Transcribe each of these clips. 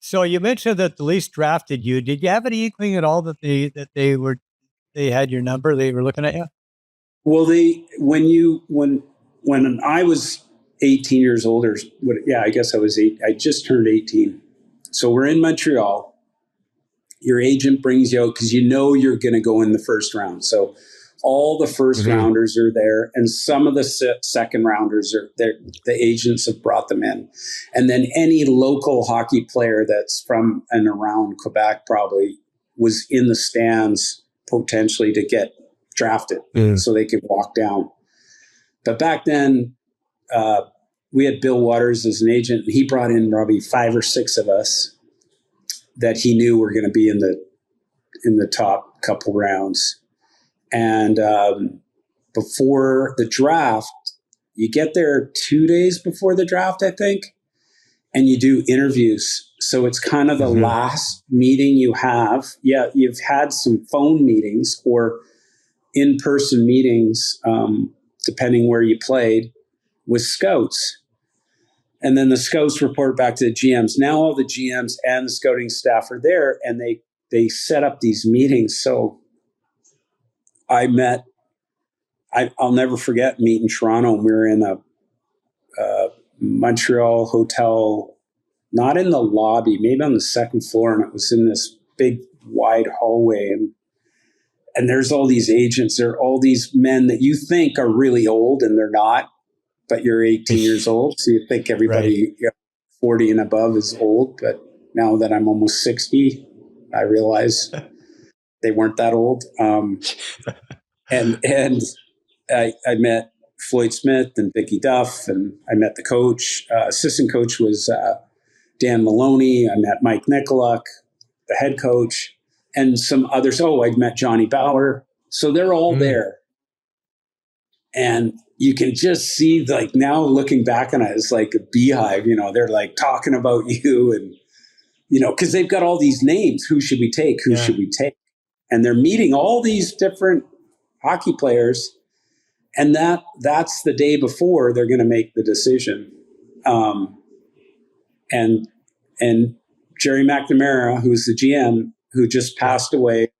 So you mentioned that the Leafs drafted you. Did you have any inkling at all that they had your number? They were looking at you. Well, when I was 18 years old, I guess I was 8. I just turned 18. So we're in Montreal. Your agent brings you out because you know you're going to go in the first round. So all the first rounders are there, and some of the second rounders are there. The agents have brought them in. And then any local hockey player that's from and around Quebec probably was in the stands potentially to get drafted so they could walk down. But back then, we had Bill Waters as an agent, and he brought in probably 5 or 6 of us that he knew were going to be in the top couple rounds. And before the draft, you get there 2 days before the draft, I think, and you do interviews. So it's kind of the last meeting you have. Yeah, you've had some phone meetings or in-person meetings, depending where you played, with scouts. And then the scouts report back to the GMs. Now all the GMs and the scouting staff are there, and they set up these meetings. So I'll never forget meeting Toronto. We were in a Montreal hotel, not in the lobby, maybe on the second floor, and it was in this big wide hallway. And there's all these agents. There are all these men that you think are really old, and they're not. But you're 18 years old, so you think everybody 40 and above is old. But now that I'm almost 60, I realize they weren't that old. And I met Floyd Smith and Vicky Duff, and I met the coach. Assistant coach was Dan Maloney. I met Mike Nicoluk, the head coach, and some others. Oh, I'd met Johnny Bauer. So they're all there. And you can just see, like, now looking back on it, it's like a beehive, they're like talking about you and, because they've got all these names. Who should we take? Who should we take? And they're meeting all these different hockey players. And that's the day before they're going to make the decision. And Jerry McNamara, who's the GM, who just passed away,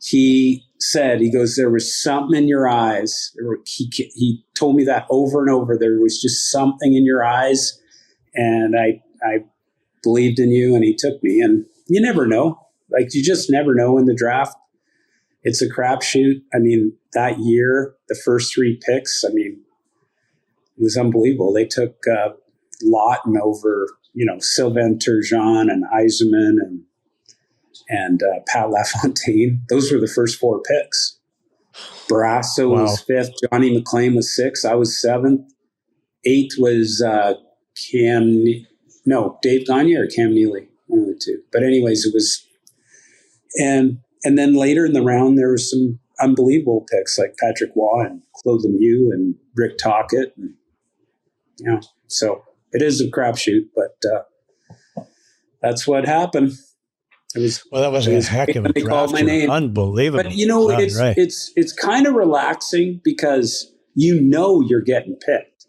he said, he goes, there was something in your eyes. He told me that over and over. There was just something in your eyes, and I believed in you, and he took me. And you never know. Like, you just never know in the draft. It's a crapshoot. I mean, that year, the first 3 picks, I mean, it was unbelievable. They took Lawton over, Sylvain Turgeon and Yzerman and Pat LaFontaine. Those were the first 4 picks. Barrasso was 5th. Johnny McLean was 6th. I was 7th. 8th was Dave Gagne or Cam Neely, one of the two. But anyways, it was, and then later in the round, there were some unbelievable picks like Patrick Waugh and Claude Lemieux and Rick Tocchet. And, so it is a crapshoot, but that's what happened. That was a heck of a draft. Called my name. Unbelievable. But it's kind of relaxing because you're getting picked.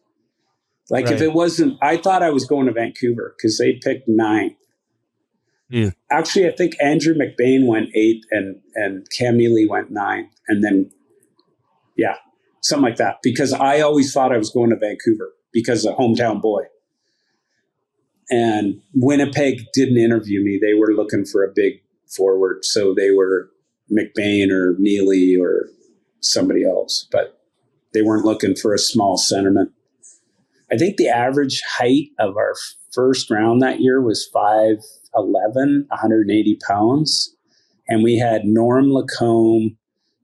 Like if it wasn't, I thought I was going to Vancouver because they picked 9th. Actually, I think Andrew McBain went 8th and Cam Neely went 9th, and then something like that. Because I always thought I was going to Vancouver because a hometown boy. And Winnipeg didn't interview me. They were looking for a big forward. So they were McBain or Neely or somebody else. But they weren't looking for a small centerman. I think the average height of our first round that year was 5'11", 180 pounds. And we had Norm Lacombe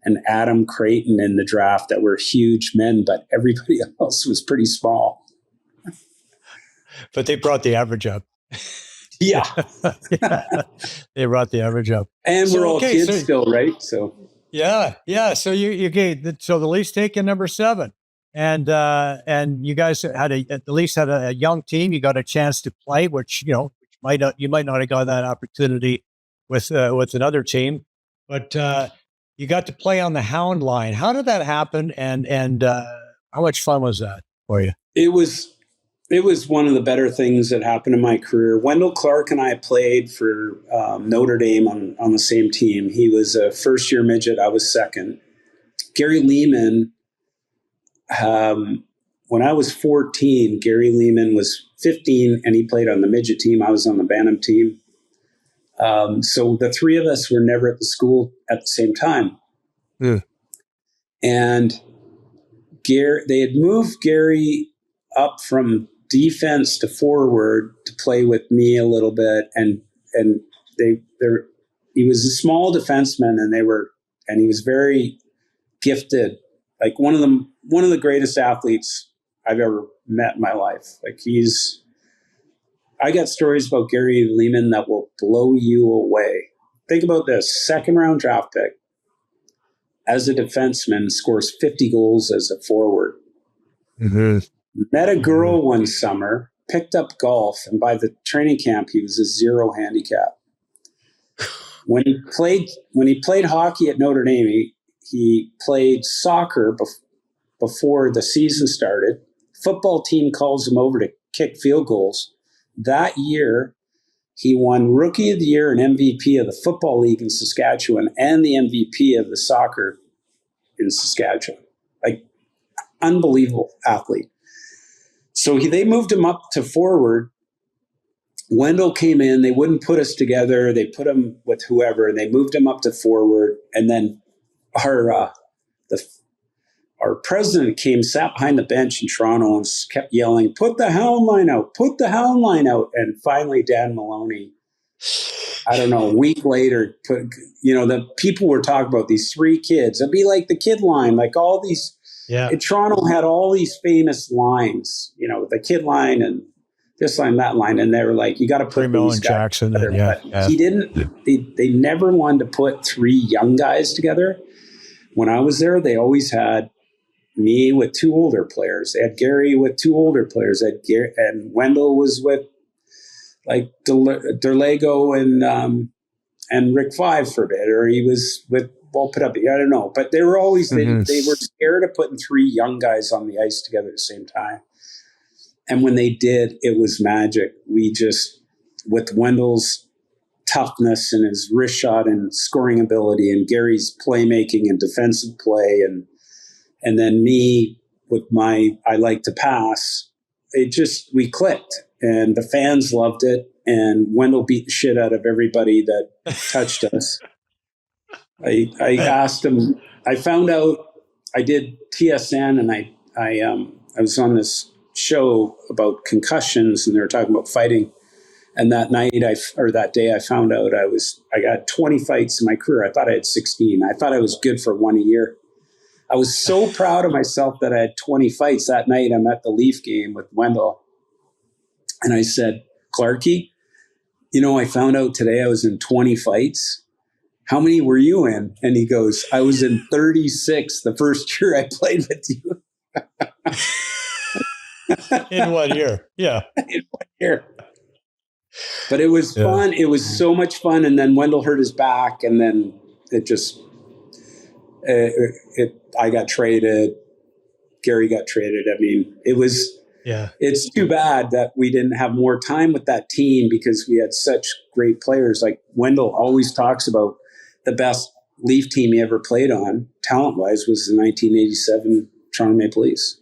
and Adam Creighton in the draft that were huge men, but everybody else was pretty small. But they brought the average up. Yeah. They brought the average up. And we're all kids still, right? So yeah. So so the Leafs taking number 7. And you guys had at least had a young team. You got a chance to play, which you might not have got that opportunity with another team, but you got to play on the Hound Line. How did that happen? And how much fun was that for you? It was it was one of the better things that happened in my career. Wendel Clark and I played for Notre Dame on the same team. He was a first-year midget. I was second. Gary Leeman, when I was 14, Gary Leeman was 15, and he played on the midget team. I was on the Bantam team. So the three of us were never at the school at the same time. Yeah. And they had moved Gary up from defense to forward to play with me a little bit, and he was a small defenseman, and he was very gifted, like one of the greatest athletes I've ever met in my life. Like I got stories about Gary Leeman that will blow you away. Think about this: second round draft pick, as a defenseman, scores 50 goals as a forward. Mm-hmm. Met a girl one summer, picked up golf, and by the training camp, he was a 0 handicap. When he played hockey at Notre Dame, he played soccer before the season started. Football team calls him over to kick field goals. That year, he won Rookie of the Year and MVP of the Football League in Saskatchewan and the MVP of the soccer in Saskatchewan. Like, unbelievable athlete. So they moved him up to forward. Wendel came in. They wouldn't put us together. They put him with whoever, and they moved him up to forward. And then our president sat behind the bench in Toronto and kept yelling, "Put the Hound Line out! Put the Hound Line out!" And finally, Dan Maloney, I don't know, a week later, the people were talking about these three kids. It'd be like the kid line, like all these. Yeah. Toronto had all these famous lines, the kid line and this line, that line, and they were like, you got to put these guys Jackson together. yeah. He didn't. They never wanted to put three young guys together. When I was there, they always had me with two older players. They had Gary with two older players. And Wendel was with like Derlego and Rick Five for a bit, or he was with Bull Put Up. I don't know, but they were always they were scared of putting three young guys on the ice together at the same time. And when they did, it was magic. We just, with Wendel's toughness and his wrist shot and scoring ability, and Gary's playmaking and defensive play, and then me with I like to pass, we clicked, and the fans loved it. And Wendel beat the shit out of everybody that touched us. I asked him. I found out I did TSN, and I was on this show about concussions, and they were talking about fighting. And that day, I found out I got 20 fights in my career. I thought I had 16. I thought I was good for 1 year. I was so proud of myself that I had 20 fights. That night, I'm at the Leaf game with Wendel, and I said, "Clarky, I found out today I was in 20 fights. How many were you in?" And he goes, "I was in 36 the first year I played with you." In 1 year. Yeah. In 1 year. But it was fun. It was so much fun. And then Wendel hurt his back, and then I got traded. Gary got traded. I mean, it's too bad that we didn't have more time with that team, because we had such great players. Like Wendel always talks about the best Leaf team he ever played on, talent-wise, was the 1987 Toronto Maple Leafs.